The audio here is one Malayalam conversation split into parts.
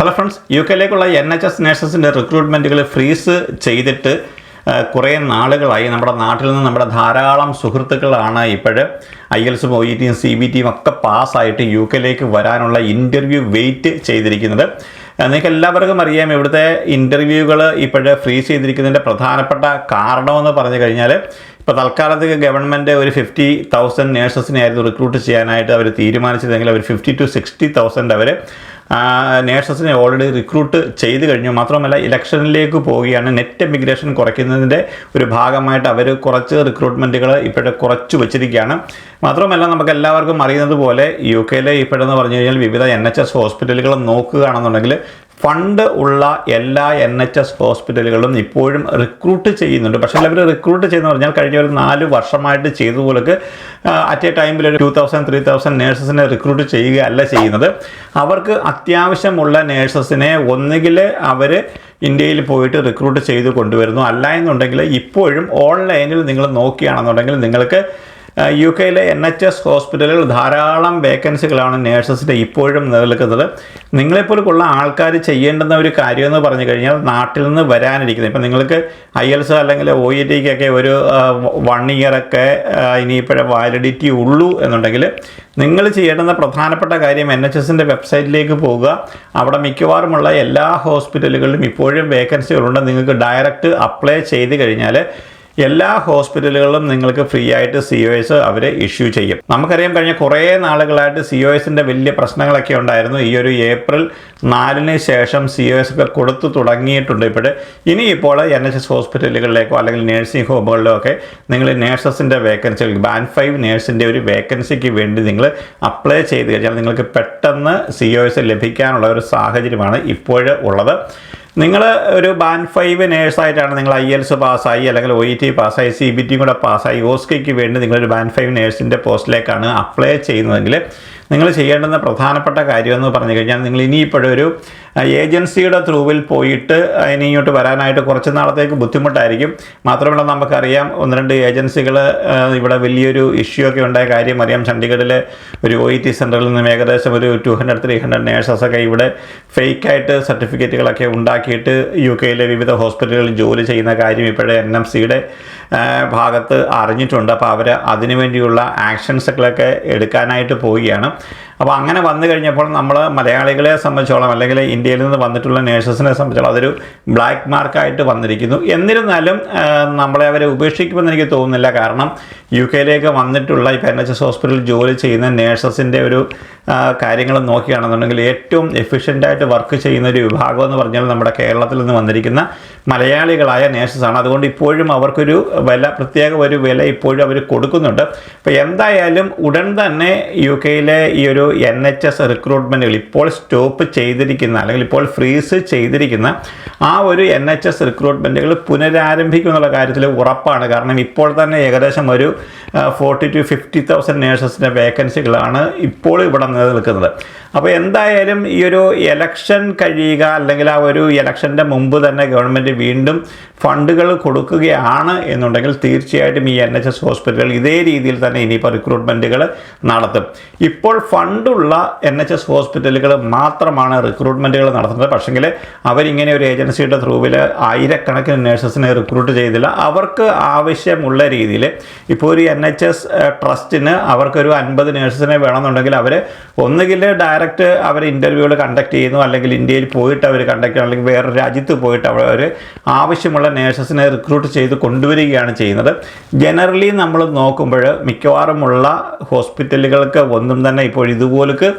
ഹലോ ഫ്രണ്ട്സ്, യുകെയിലേക്കുള്ള NHS നേഴ്സസിൻ്റെ റിക്രൂട്ട്മെൻറ്റുകൾ ഫ്രീസ് ചെയ്തിട്ട് കുറേ നാളുകളായി. നമ്മുടെ നാട്ടിൽ നിന്ന് നമ്മുടെ ധാരാളം സുഹൃത്തുക്കളാണ് ഇപ്പോൾ IELTS OET CBT ഒക്കെ പാസ്സായിട്ട് യുകെയിലേക്ക് വരാനുള്ള ഇൻ്റർവ്യൂ വെയിറ്റ് ചെയ്തിരിക്കുന്നത്. നിങ്ങൾക്ക് എല്ലാവർക്കും അറിയാം, ഇവിടുത്തെ ഇൻ്റർവ്യൂകൾ ഇപ്പോൾ ഫ്രീസ് ചെയ്തിരിക്കുന്നതിൻ്റെ പ്രധാനപ്പെട്ട കാരണമെന്ന് പറഞ്ഞു കഴിഞ്ഞാൽ, ഇപ്പോൾ തൽക്കാലത്തേക്ക് ഗവൺമെൻറ് ഒരു 50,000 നേഴ്സസിനെ ആയിരുന്നു റിക്രൂട്ട് ചെയ്യാനായിട്ട് അവർ തീരുമാനിച്ചതെങ്കിൽ അവർ 50,000 to 60,000 അവർ നേഴ്സസിനെ ഓൾറെഡി റിക്രൂട്ട് ചെയ്ത് കഴിഞ്ഞു. മാത്രമല്ല, ഇലക്ഷനിലേക്ക് പോവുകയാണ്. നെറ്റ് എമിഗ്രേഷൻ കുറയ്ക്കുന്നതിൻ്റെ ഒരു ഭാഗമായിട്ട് അവർ കുറച്ച് റിക്രൂട്ട്മെൻറ്റുകൾ ഇപ്പോഴത്തെ കുറച്ച് വെച്ചിരിക്കുകയാണ്. മാത്രമല്ല, നമുക്ക് എല്ലാവർക്കും അറിയുന്നത് പോലെ യുകെയിലെ ഇപ്പോഴെന്ന് പറഞ്ഞു കഴിഞ്ഞാൽ വിവിധ NHS ഹോസ്പിറ്റലുകൾ നോക്കുകയാണെന്നുണ്ടെങ്കിൽ ഫണ്ട് ഉള്ള എല്ലാ NHS ഹോസ്പിറ്റലുകളും ഇപ്പോഴും റിക്രൂട്ട് ചെയ്യുന്നുണ്ട്. പക്ഷേ അവർ റിക്രൂട്ട് ചെയ്യുന്ന പറഞ്ഞാൽ കഴിഞ്ഞ ഒരു 4 വർഷമായിട്ട് ചെയ്തതുപോലൊക്കെ അറ്റ് എ ടൈമിൽ ഒരു 2,000-3,000 നേഴ്സസിനെ റിക്രൂട്ട് ചെയ്യുകയല്ല ചെയ്യുന്നത്. അവർക്ക് അത്യാവശ്യമുള്ള നേഴ്സസിനെ ഒന്നുകിൽ അവർ ഇന്ത്യയിൽ പോയിട്ട് റിക്രൂട്ട് ചെയ്ത് കൊണ്ടുവരുന്നു, അല്ല എന്നുണ്ടെങ്കിൽ ഇപ്പോഴും ഓൺലൈനിൽ നിങ്ങൾ നോക്കുകയാണെന്നുണ്ടെങ്കിൽ നിങ്ങൾക്ക് യുകെയിലെ NHS ഹോസ്പിറ്റലുകൾ ധാരാളം വേക്കൻസികളാണ് നേഴ്സസിൻ്റെ ഇപ്പോഴും നിലനിൽക്കുന്നത്. നിങ്ങളെപ്പോലുള്ള ആൾക്കാർ ചെയ്യേണ്ടുന്ന ഒരു കാര്യമെന്ന് പറഞ്ഞു കഴിഞ്ഞാൽ, നാട്ടിൽ നിന്ന് വരാനിരിക്കുന്നത്, ഇപ്പം നിങ്ങൾക്ക് IELTS അല്ലെങ്കിൽ OETക്കൊക്കെ ഒരു 1 ഇയറൊക്കെ ഇനിയിപ്പോഴേ വാലിഡിറ്റി ഉള്ളൂ എന്നുണ്ടെങ്കിൽ നിങ്ങൾ ചെയ്യേണ്ടുന്ന പ്രധാനപ്പെട്ട കാര്യം NHSൻ്റെ വെബ്സൈറ്റിലേക്ക് പോവുക. അവിടെ മിക്കവാറുമുള്ള എല്ലാ ഹോസ്പിറ്റലുകളിലും ഇപ്പോഴും വേക്കൻസികളുണ്ട്. നിങ്ങൾക്ക് ഡയറക്റ്റ് അപ്ലൈ ചെയ്ത് കഴിഞ്ഞാൽ എല്ലാ ഹോസ്പിറ്റലുകളിലും നിങ്ങൾക്ക് ഫ്രീ ആയിട്ട് COS അവർ ഇഷ്യൂ ചെയ്യും. നമുക്കറിയാം, കഴിഞ്ഞ കുറേ നാളുകളായിട്ട് COSൻ്റെ വലിയ പ്രശ്നങ്ങളൊക്കെ ഉണ്ടായിരുന്നു. ഈ ഒരു April 4 ശേഷം COS ഒക്കെ കൊടുത്തു തുടങ്ങിയിട്ടുണ്ട്. ഇനിയിപ്പോൾ NHS ഹോസ്പിറ്റലുകളിലേക്കോ അല്ലെങ്കിൽ നേഴ്സിംഗ് ഹോമുകളിലോ ഒക്കെ നിങ്ങൾ നേഴ്സസിൻ്റെ വേക്കൻസി, ബാൻഡ് 5 നേഴ്സിൻ്റെ ഒരു വേക്കൻസിക്ക് വേണ്ടി നിങ്ങൾ അപ്ലൈ ചെയ്ത് കഴിഞ്ഞാൽ നിങ്ങൾക്ക് പെട്ടെന്ന് COS ലഭിക്കാനുള്ള ഒരു സാഹചര്യമാണ് ഇപ്പോൾ ഉള്ളത്. നിങ്ങൾ ഒരു ബാൻഡ് 5 നേഴ്സായിട്ടാണ് നിങ്ങൾ IELTS പാസ്സായി അല്ലെങ്കിൽ OET പാസ്സായി CBT കൂടെ പാസ്സായി OSCEക്ക് വേണ്ടി നിങ്ങളൊരു ബാൻഡ് 5 നേഴ്സിൻ്റെ പോസ്റ്റിലേക്കാണ് അപ്ലൈ ചെയ്യുന്നതെങ്കിൽ നിങ്ങൾ ചെയ്യേണ്ടുന്ന പ്രധാനപ്പെട്ട കാര്യമെന്ന് പറഞ്ഞു കഴിഞ്ഞാൽ, നിങ്ങൾ ഇനിയിപ്പോഴൊരു ഏജൻസിയുടെ ത്രൂവിൽ പോയിട്ട് ഇനി ഇങ്ങോട്ട് വരാനായിട്ട് കുറച്ച് നാളത്തേക്ക് ബുദ്ധിമുട്ടായിരിക്കും. മാത്രമല്ല, നമുക്കറിയാം 1-2 ഏജൻസികൾ ഇവിടെ വലിയൊരു ഇഷ്യൂ ഒക്കെ ഉണ്ടായ കാര്യം അറിയാം. ചണ്ഡീഗഡിലെ ഒരു OET സെൻറ്ററിൽ നിന്നും ഏകദേശം ഒരു 200-300 നേഴ്സസൊക്കെ ഇവിടെ ഫേക്കായിട്ട് സർട്ടിഫിക്കറ്റുകളൊക്കെ ഉണ്ടാക്കിയിട്ട് യുകെയിലെ വിവിധ ഹോസ്പിറ്റലുകളിൽ ജോലി ചെയ്യുന്ന കാര്യം ഇപ്പോഴേ NMCയുടെ ഭാഗത്ത് അറിഞ്ഞിട്ടുണ്ട്. അപ്പോൾ അവർ അതിനുവേണ്ടിയുള്ള ആക്ഷൻസുകളൊക്കെ എടുക്കാനായിട്ട് പോവുകയാണ്. അപ്പോൾ അങ്ങനെ വന്നു കഴിഞ്ഞപ്പോൾ നമ്മൾ മലയാളികളെ സംബന്ധിച്ചോളം അല്ലെങ്കിൽ ഇന്ത്യയിൽ നിന്ന് വന്നിട്ടുള്ള നേഴ്സസിനെ സംബന്ധിച്ചോളം അതൊരു ബ്ലാക്ക് മാർക്കായിട്ട് വന്നിരിക്കുന്നു. എന്നിരുന്നാലും നമ്മളെ അവരെ ഉപേക്ഷിക്കുമെന്ന് എനിക്ക് തോന്നുന്നില്ല. കാരണം യുകെയിലേക്ക് വന്നിട്ടുള്ള ഇപ്പോൾ NHS ഹോസ്പിറ്റലിൽ ജോലി ചെയ്യുന്ന നേഴ്സസിൻ്റെ ഒരു കാര്യങ്ങൾ നോക്കുകയാണെന്നുണ്ടെങ്കിൽ ഏറ്റവും എഫിഷ്യൻ്റായിട്ട് വർക്ക് ചെയ്യുന്ന ഒരു വിഭാഗം എന്ന് പറഞ്ഞാൽ നമ്മുടെ കേരളത്തിൽ നിന്ന് വന്നിരിക്കുന്ന മലയാളികളായ നേഴ്സസാണ്. അതുകൊണ്ട് ഇപ്പോഴും അവർക്കൊരു പ്രത്യേക ഒരു വില ഇപ്പോഴും അവർ കൊടുക്കുന്നുണ്ട്. അപ്പോൾ എന്തായാലും ഉടൻ തന്നെ യുകെയിലെ ഈ ഒരു NHS റിക്രൂട്ട്മെൻറ്റുകൾ ഇപ്പോൾ സ്റ്റോപ്പ് ചെയ്തിരിക്കുന്ന അല്ലെങ്കിൽ ഇപ്പോൾ ഫ്രീസ് ചെയ്തിരിക്കുന്ന ആ ഒരു NHS റിക്രൂട്ട്മെൻറ്റുകൾ പുനരാരംഭിക്കുമെന്നുള്ള കാര്യത്തിൽ ഉറപ്പാണ്. കാരണം ഇപ്പോൾ തന്നെ ഏകദേശം ഒരു 40,000 to 50,000 നേഴ്സസിൻ്റെ വേക്കൻസികളാണ് ഇപ്പോൾ ഇവിടെ നിലനിൽക്കുന്നത്. അപ്പോൾ എന്തായാലും ഈ ഒരു ഇലക്ഷൻ കഴിയുക അല്ലെങ്കിൽ ആ ഒരു ഇലക്ഷൻ്റെ മുമ്പ് തന്നെ ഗവൺമെൻറ് വീണ്ടും ഫണ്ടുകൾ കൊടുക്കുകയാണ് എന്നുണ്ടെങ്കിൽ തീർച്ചയായിട്ടും ഈ NHS ഹോസ്പിറ്റലുകൾ ഇതേ രീതിയിൽ തന്നെ ഇനിയിപ്പോൾ റിക്രൂട്ട്മെൻറ്റുകൾ നടത്തും. ഇപ്പോൾ ഫണ്ടുള്ള NHS ഹോസ്പിറ്റലുകൾ മാത്രമാണ് റിക്രൂട്ട്മെൻറ്റുകൾ നടത്തുന്നത്. പക്ഷെങ്കിൽ അവരിങ്ങനെ ഒരു ഏജൻസിയുടെ ത്രൂവിൽ ആയിരക്കണക്കിന് നേഴ്സസിനെ റിക്രൂട്ട് ചെയ്തില്ല. അവർക്ക് ആവശ്യമുള്ള രീതിയിൽ ഇപ്പോൾ ഒരു NHS ട്രസ്റ്റിന് അവർക്കൊരു 50 നേഴ്സസിനെ വേണമെന്നുണ്ടെങ്കിൽ അവർ ഒന്നുകിൽ ഡയറക്റ്റ് അവർ ഇൻ്റർവ്യൂകൾ കണ്ടക്ട് ചെയ്യുന്നു, അല്ലെങ്കിൽ ഇന്ത്യയിൽ പോയിട്ട് അവർ കണ്ടക്ട് ചെയ്യുന്നു, അല്ലെങ്കിൽ വേറൊരു രാജ്യത്ത് പോയിട്ട് അവർ ആവശ്യമുള്ള നേഴ്സസിനെ റിക്രൂട്ട് ചെയ്ത് കൊണ്ടുവരികയാണ് ചെയ്യുന്നത്. ജനറലി നമ്മൾ നോക്കുമ്പോൾ മിക്കവാറുമുള്ള ഹോസ്പിറ്റലുകൾക്ക് ഒന്നും തന്നെ ഇപ്പോൾ ഇതുപോലൊക്കെ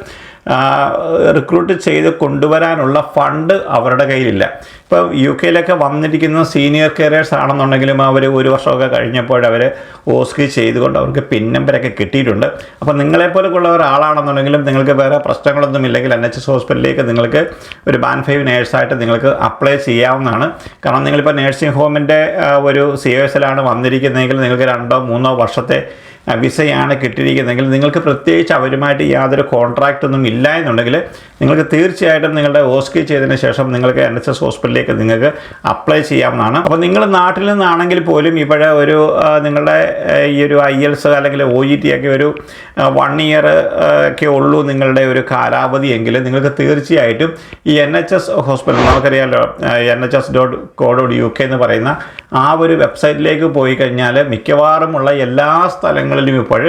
റിക്രൂട്ട് ചെയ്ത് കൊണ്ടുവരാനുള്ള ഫണ്ട് അവരുടെ കയ്യിലില്ല. ഇപ്പോൾ യുകെയിലൊക്കെ വന്നിരിക്കുന്ന സീനിയർ കരിയേഴ്സ് ആണെന്നുണ്ടെങ്കിലും അവർ 1 വർഷമൊക്കെ കഴിഞ്ഞപ്പോൾ അവർ OSCE ചെയ്തുകൊണ്ട് അവർക്ക് പിൻ നമ്പരൊക്കെ കിട്ടിയിട്ടുണ്ട്. അപ്പോൾ നിങ്ങളെപ്പോലുള്ള ഒരാളാണെന്നുണ്ടെങ്കിലും നിങ്ങൾക്ക് വേറെ പ്രശ്നങ്ങളൊന്നും ഇല്ലെങ്കിൽ NHS ഹോസ്പിറ്റലിലേക്ക് നിങ്ങൾക്ക് ഒരു ബാൻഡ് 5 നേഴ്സായിട്ട് നിങ്ങൾക്ക് അപ്ലൈ ചെയ്യാവുന്നതാണ്. കാരണം നിങ്ങളിപ്പോൾ നേഴ്സിംഗ് ഹോമിൻ്റെ ഒരു COSലാണ് വന്നിരിക്കുന്നതെങ്കിൽ നിങ്ങൾക്ക് 2-3 വർഷത്തെ വിസയാണ് കിട്ടിയിരിക്കുന്നതെങ്കിൽ നിങ്ങൾക്ക് പ്രത്യേകിച്ച് അവരുമായിട്ട് യാതൊരു കോൺട്രാക്റ്റ് ഒന്നും ഇല്ല എന്നുണ്ടെങ്കിൽ നിങ്ങൾക്ക് തീർച്ചയായിട്ടും നിങ്ങളുടെ ഓസ്കി ചെയ്തതിന് ശേഷം നിങ്ങൾക്ക് NHS ഹോസ്പിറ്റലിലേക്ക് നിങ്ങൾക്ക് അപ്ലൈ ചെയ്യാവുന്നതാണ്. അപ്പോൾ നിങ്ങൾ നാട്ടിൽ നിന്നാണെങ്കിൽ പോലും ഇവിടെ ഒരു നിങ്ങളുടെ ഈ ഒരു IELTS അല്ലെങ്കിൽ OET ഒക്കെ ഒരു 1 ഇയർ ഒക്കെ ഉള്ളൂ നിങ്ങളുടെ ഒരു കാലാവധി എങ്കിൽ നിങ്ങൾക്ക് തീർച്ചയായിട്ടും ഈ NHS ഹോസ്പിറ്റൽ നമുക്കറിയാമല്ലോ nhs.co.uk എന്ന് പറയുന്ന ആ ഒരു വെബ്സൈറ്റിലേക്ക് പോയി കഴിഞ്ഞാൽ മിക്കവാറുമുള്ള എല്ലാ സ്ഥലങ്ങളിലും ഇപ്പോൾ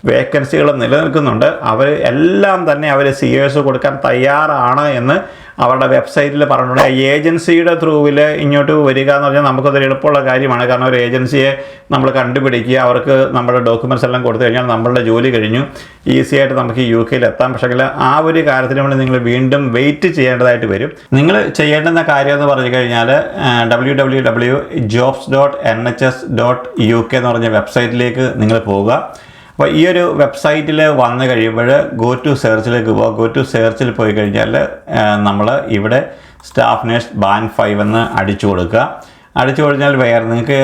വേക്കൻസികൾ നിലനിൽക്കുന്നുണ്ട്. അവർ എല്ലാം തന്നെ അവർ COS കൊടുക്കാൻ തയ്യാറാണ് എന്ന് അവരുടെ വെബ്സൈറ്റിൽ പറഞ്ഞിട്ടുണ്ട്. ഏജൻസിയുടെ ത്രൂവിൽ ഇങ്ങോട്ട് വരിക എന്ന് പറഞ്ഞാൽ നമുക്കതൊരു എളുപ്പമുള്ള കാര്യമാണ്. കാരണം ഒരു ഏജൻസിയെ നമ്മൾ കണ്ടുപിടിക്കുക, അവർക്ക് നമ്മുടെ ഡോക്യുമെൻറ്റ്സ് എല്ലാം കൊടുത്തു കഴിഞ്ഞാൽ നമ്മളുടെ ജോലി കഴിഞ്ഞു, ഈസി ആയിട്ട് നമുക്ക് UK എത്താം. പക്ഷേ ആ ഒരു കാര്യത്തിന് വേണ്ടി നിങ്ങൾ വീണ്ടും വെയിറ്റ് ചെയ്യേണ്ടതായിട്ട് വരും. നിങ്ങൾ ചെയ്യേണ്ടുന്ന കാര്യം എന്ന് പറഞ്ഞു കഴിഞ്ഞാൽ www.jobs.nhs.uk എന്ന് പറഞ്ഞ വെബ്സൈറ്റിലേക്ക് നിങ്ങൾ പോവുക. അപ്പോൾ ഈ ഒരു വെബ്സൈറ്റിൽ വന്നു കഴിയുമ്പോൾ ഗോ ടു സെർച്ചിലേക്ക് പോവുക. ഗോ ടു സെർച്ചിൽ പോയി കഴിഞ്ഞാൽ നമ്മൾ ഇവിടെ സ്റ്റാഫ് നേഴ്സ് ബാൻഡ് 5 എന്ന് അടിച്ചു കൊടുക്കുക. അടിച്ചു കഴിഞ്ഞാൽ നിങ്ങൾക്ക്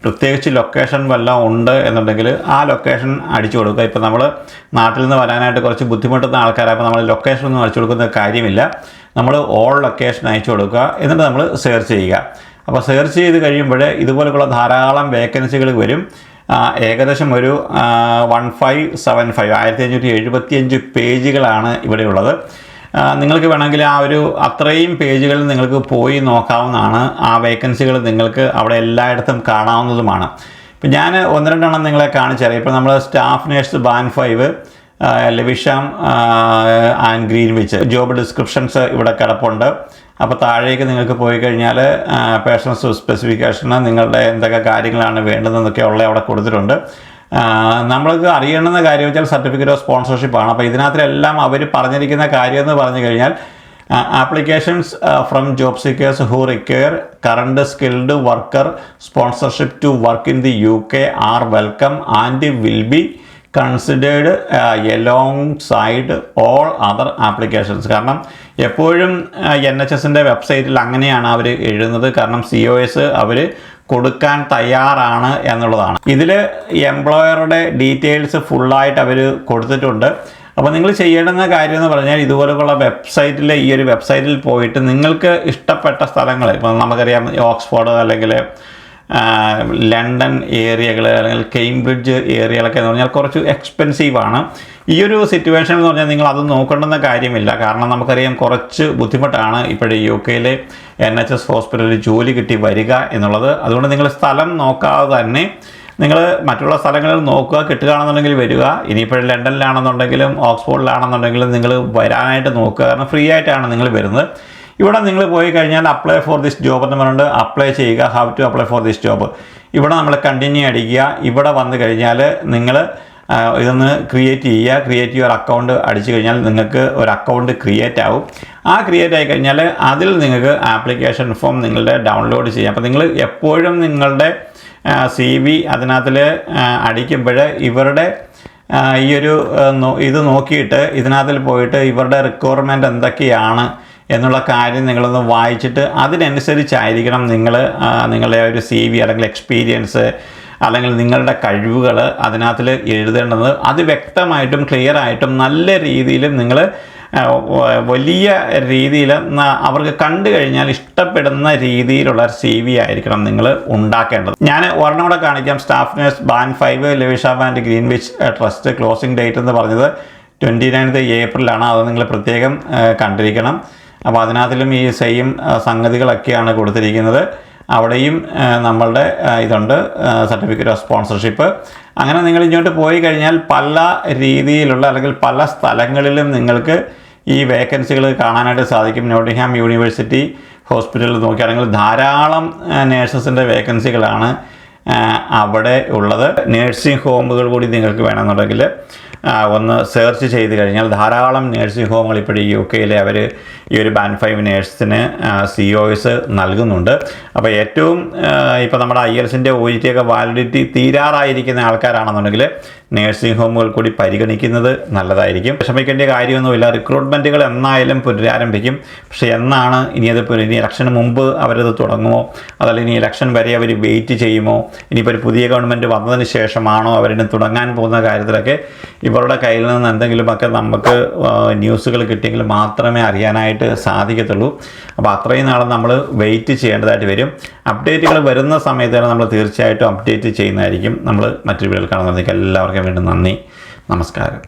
പ്രത്യേകിച്ച് ലൊക്കേഷൻ വല്ലതും ഉണ്ട് എന്നുണ്ടെങ്കിൽ ആ ലൊക്കേഷൻ അടിച്ചു കൊടുക്കുക. ഇപ്പോൾ നമ്മൾ നാട്ടിൽ നിന്ന് വരാനായിട്ട് കുറച്ച് ബുദ്ധിമുട്ടുന്ന ആൾക്കാരായപ്പോൾ നമ്മൾ ലൊക്കേഷൻ ഒന്നും അടിച്ചു കൊടുക്കുന്ന കാര്യമില്ല. നമ്മൾ ഓൾ ലൊക്കേഷൻ അയച്ചു കൊടുക്കുക. എന്നിട്ട് നമ്മൾ സെർച്ച് ചെയ്യുക. അപ്പോൾ സെർച്ച് ചെയ്ത് കഴിയുമ്പോൾ ഇതുപോലെയുള്ള ധാരാളം വേക്കൻസികൾ വരും. ഏകദേശം ഒരു 1575 പേജുകളാണ് ഇവിടെയുള്ളത്. നിങ്ങൾക്ക് വേണമെങ്കിൽ ആ ഒരു അത്രയും പേജുകൾ നിങ്ങൾക്ക് പോയി നോക്കാവുന്നതാണ്. ആ വേക്കൻസികൾ നിങ്ങൾക്ക് അവിടെ എല്ലായിടത്തും കാണാവുന്നതുമാണ്. ഇപ്പം ഞാൻ 1-2 എണ്ണം നിങ്ങളെ കാണിച്ചുതരാം. ഇപ്പോൾ നമ്മൾ staff nurse band 5 Lewisham and Greenwich job descriptions ഇവിടെ കിടപ്പുണ്ട്. അപ്പോൾ താഴേക്ക് നിങ്ങൾക്ക് പോയി കഴിഞ്ഞാൽ പേഴ്സണൽ സ്പെസിഫിക്കേഷന് നിങ്ങളുടെ എന്തൊക്കെ കാര്യങ്ങളാണ് വേണ്ടതെന്നൊക്കെ ഉള്ള അവിടെ കൊടുത്തിട്ടുണ്ട്. നമ്മൾക്ക് അറിയണമെന്ന കാര്യം വെച്ചാൽ സർട്ടിഫിക്കറ്റ് ഓഫ് സ്പോൺസർഷിപ്പാണ്. അപ്പോൾ ഇതിനകത്തെല്ലാം അവർ പറഞ്ഞിരിക്കുന്ന കാര്യം എന്ന് പറഞ്ഞു കഴിഞ്ഞാൽ applications from job seekers who require current skilled worker sponsorship to work in the UK are welcome and will be considered alongside all other applications. കാരണം എപ്പോഴും NHSൻ്റെ വെബ്സൈറ്റിൽ അങ്ങനെയാണ് അവർ എഴുതുന്നത്. കാരണം COS അവർ കൊടുക്കാൻ തയ്യാറാണ് എന്നുള്ളതാണ്. ഇതിൽ എംപ്ലോയറുടെ ഡീറ്റെയിൽസ് ഫുള്ളായിട്ട് അവർ കൊടുത്തിട്ടുണ്ട്. അപ്പോൾ നിങ്ങൾ ചെയ്യേണ്ടുന്ന കാര്യം എന്ന് പറഞ്ഞാൽ ഇതുപോലെയുള്ള വെബ്സൈറ്റിൽ ഈ ഒരു വെബ്സൈറ്റിൽ പോയിട്ട് നിങ്ങൾക്ക് ഇഷ്ടപ്പെട്ട സ്ഥലങ്ങൾ, ഇപ്പോൾ നമുക്കറിയാം ഓക്സ്ഫോർഡ് അല്ലെങ്കിൽ ലണ്ടൻ ഏരിയകൾ അല്ലെങ്കിൽ കേംബ്രിഡ്ജ് ഏരിയകളൊക്കെ എന്ന് പറഞ്ഞാൽ കുറച്ച് എക്സ്പെൻസീവാണ്. ഈ ഒരു സിറ്റുവേഷൻ എന്ന് പറഞ്ഞാൽ നിങ്ങൾ അത് നോക്കേണ്ടുന്ന കാര്യമില്ല. കാരണം നമുക്കറിയാം കുറച്ച് ബുദ്ധിമുട്ടാണ് ഇപ്പോഴേ UKയിലെ NHS ഹോസ്പിറ്റലിൽ ജോലി കിട്ടി വരിക എന്നുള്ളത്. അതുകൊണ്ട് നിങ്ങൾ സ്ഥലം നോക്കാതെ തന്നെ നിങ്ങൾ മറ്റുള്ള സ്ഥലങ്ങളിൽ നോക്കുക, കിട്ടുകയാണെന്നുണ്ടെങ്കിൽ വരിക. ഇനിയിപ്പോൾ ലണ്ടനിലാണെന്നുണ്ടെങ്കിലും ഓക്സ്ഫോർഡിലാണെന്നുണ്ടെങ്കിലും നിങ്ങൾ വരാനായിട്ട് നോക്കുക. കാരണം ഫ്രീ ആയിട്ടാണ് നിങ്ങൾ വരുന്നത്. ഇവിടെ നിങ്ങൾ പോയി കഴിഞ്ഞാൽ അപ്ലൈ ഫോർ ദിസ് ജോബ് എന്ന് പറഞ്ഞിട്ട് അപ്ലൈ ചെയ്യുക. How to apply for this job. ഇവിടെ നമ്മൾ കണ്ടിന്യൂ അടിക്കുക. ഇവിടെ വന്നു കഴിഞ്ഞാൽ നിങ്ങൾ ഇതൊന്ന് ക്രിയേറ്റ് ചെയ്യുക. ക്രിയേറ്റ് യുവർ അക്കൗണ്ട് അടിച്ചു കഴിഞ്ഞാൽ നിങ്ങൾക്ക് ഒരു അക്കൗണ്ട് ക്രിയേറ്റ് ആവും. ആ ക്രിയേറ്റ് ആയി കഴിഞ്ഞാൽ അതിൽ നിങ്ങൾക്ക് ആപ്ലിക്കേഷൻ ഫോം നിങ്ങളുടെ ഡൗൺലോഡ് ചെയ്യാം. അപ്പോൾ നിങ്ങൾ എപ്പോഴും നിങ്ങളുടെ CV അതിനകത്തിൽ അടിക്കുമ്പോൾ ഇവരുടെ ഈ ഒരു ഇത് നോക്കിയിട്ട് ഇതിനകത്തിൽ പോയിട്ട് ഇവരുടെ റിക്വയർമെൻറ്റ് എന്തൊക്കെയാണ് എന്നുള്ള കാര്യം നിങ്ങളൊന്ന് വായിച്ചിട്ട് അതിനനുസരിച്ചായിരിക്കണം നിങ്ങളുടെ ഒരു CV അല്ലെങ്കിൽ എക്സ്പീരിയൻസ് അല്ലെങ്കിൽ നിങ്ങളുടെ കഴിവുകൾ അതിനകത്തിൽ എഴുതേണ്ടത്. അത് വ്യക്തമായിട്ടും ക്ലിയർ ആയിട്ടും നല്ല രീതിയിലും നിങ്ങൾ വലിയ രീതിയിൽ അവർക്ക് കണ്ടു കഴിഞ്ഞാൽ ഇഷ്ടപ്പെടുന്ന രീതിയിലുള്ള CV ആയിരിക്കണം നിങ്ങൾ ഉണ്ടാക്കേണ്ടത്. ഞാൻ ഒരെണ്ണം കൂടെ കാണിക്കാം. Staff nurse band 5 Lewisham and Greenwich trust closing date എന്ന് പറഞ്ഞത് 29th ഏപ്രിലാണ്. അത് നിങ്ങൾ പ്രത്യേകം കണ്ടിരിക്കണം. അപ്പോൾ അതിനകത്തിലും ഈ സെയിം സംഗതികളൊക്കെയാണ് കൊടുത്തിരിക്കുന്നത്. അവിടെയും നമ്മളുടെ ഇതുണ്ട്, സർട്ടിഫിക്കറ്റ് ഓഫ് സ്പോൺസർഷിപ്പ്. അങ്ങനെ നിങ്ങൾ ഇങ്ങോട്ട് പോയി കഴിഞ്ഞാൽ പല രീതിയിലുള്ള അല്ലെങ്കിൽ പല സ്ഥലങ്ങളിലും നിങ്ങൾക്ക് ഈ വേക്കൻസികൾ കാണാനായിട്ട് സാധിക്കും. നോട്ടിംഗ്ഹാം യൂണിവേഴ്സിറ്റി ഹോസ്പിറ്റലിൽ നോക്കുകയാണെങ്കിൽ ധാരാളം നേഴ്സസിൻ്റെ വേക്കൻസികളാണ് അവിടെ ഉള്ളത്. നേഴ്സിംഗ് ഹോമുകൾ കൂടി നിങ്ങൾക്ക് വേണമെന്നുണ്ടെങ്കിൽ ഒന്ന് സെർച്ച് ചെയ്ത് കഴിഞ്ഞാൽ ധാരാളം നേഴ്സിംഗ് ഹോമുകൾ ഇപ്പോൾ UK അവർ ഈ ഒരു ബാൻഡ് 5 നേഴ്സിന് COS നൽകുന്നുണ്ട്. അപ്പോൾ ഏറ്റവും ഇപ്പോൾ നമ്മുടെ IELTS-ൻ്റെ OET ഒക്കെ വാലിഡിറ്റി തീരാറായിരിക്കുന്ന ആൾക്കാരാണെന്നുണ്ടെങ്കിൽ നേഴ്സിംഗ് ഹോമുകൾ കൂടി പരിഗണിക്കുന്നത് നല്ലതായിരിക്കും. വിഷമിക്കേണ്ട കാര്യമൊന്നുമില്ല. റിക്രൂട്ട്മെൻറ്റുകൾ എന്നായാലും പുനരാരംഭിക്കും. പക്ഷേ എന്നാണ് ഇനി ഇലക്ഷന് മുമ്പ് അവരത് തുടങ്ങുമോ, അതല്ല ഇനി ഇലക്ഷൻ വരെ അവർ വെയിറ്റ് ചെയ്യുമോ, ഇനിയിപ്പോൾ ഒരു പുതിയ ഗവൺമെൻറ് വന്നതിന് ശേഷമാണോ അവരിന് തുടങ്ങാൻ പോകുന്ന കാര്യത്തിലൊക്കെ ഇവരുടെ കയ്യിൽ നിന്ന് എന്തെങ്കിലുമൊക്കെ നമുക്ക് ന്യൂസുകൾ കിട്ടിയെങ്കിൽ മാത്രമേ അറിയാനായിട്ട് സാധിക്കത്തുള്ളൂ. അപ്പോൾ അത്രയും നാളെ നമ്മൾ വെയിറ്റ് ചെയ്യേണ്ടതായിട്ട് വരും. അപ്ഡേറ്റുകൾ വരുന്ന സമയത്താണ് നമ്മൾ തീർച്ചയായിട്ടും അപ്ഡേറ്റ് ചെയ്യുന്നതായിരിക്കും. നമ്മൾ മറ്റൊരു വീഡിയോയിൽ കാണുന്നതിലേക്ക് എല്ലാവർക്കും വീണ്ടും നന്ദി, നമസ്കാരം.